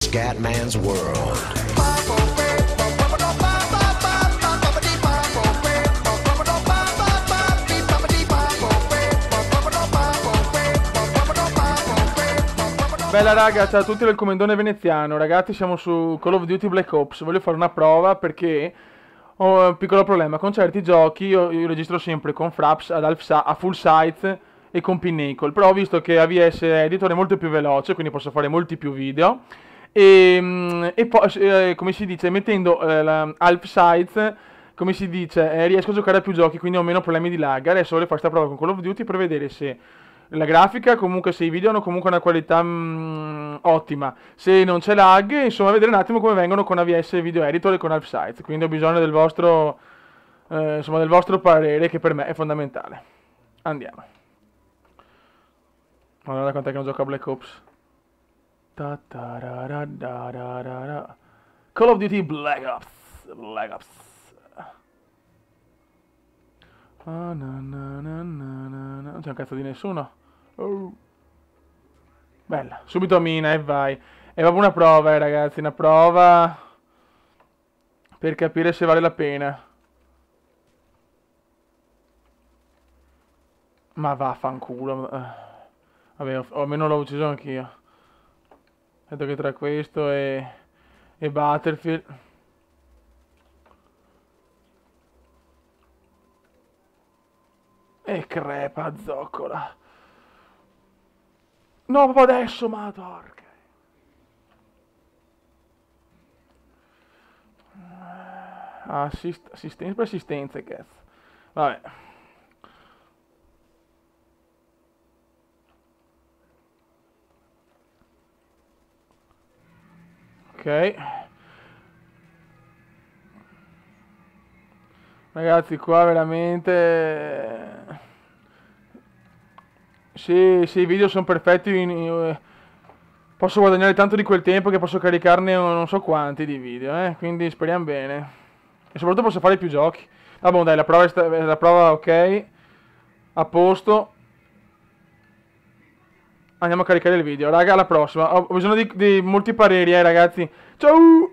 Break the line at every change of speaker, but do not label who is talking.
Scatman's World.
Bella raga, ciao a tutti del Comendone Veneziano. Ragazzi, siamo su Call of Duty Black Ops. Voglio fare una prova perché ho un piccolo problema. Con certi giochi io registro sempre con Fraps a full size e con Pinnacle. Però ho visto che AVS Editor è molto più veloce, quindi posso fare molti più video. E poi, come si dice, mettendo half size, come si dice, riesco a giocare a più giochi, quindi ho meno problemi di lag. Adesso voglio fare questa prova con Call of Duty per vedere se la grafica, comunque se i video hanno comunque una qualità ottima, se non c'è lag, insomma vedere un attimo come vengono con AVS Video Editor e con half size. Quindi ho bisogno del vostro, insomma, del vostro parere, che per me è fondamentale. Andiamo. Guarda quant'è che non gioco a Black Ops. Call of Duty Black Ops. Black Ops. Non c'è un cazzo di nessuno. Oh. Bella, subito mina e vai. È proprio una prova, ragazzi, una prova per capire se vale la pena. Ma vaffanculo. Vabbè, almeno l'ho ucciso anch'io. Vedo che tra questo e Battlefield. E crepa, zoccola. No, proprio adesso, ma porca. Assistenza per assistenza, cazzo. Vabbè. Ok. Ragazzi, qua veramente... Se i video sono perfetti, posso guadagnare tanto di quel tempo che posso caricarne non so quanti di video, quindi speriamo bene. E soprattutto posso fare più giochi. Ah, boh, dai, la prova ok. A posto. Andiamo a caricare il video. Raga, alla prossima. Ho bisogno di molti pareri, ragazzi. Ciao!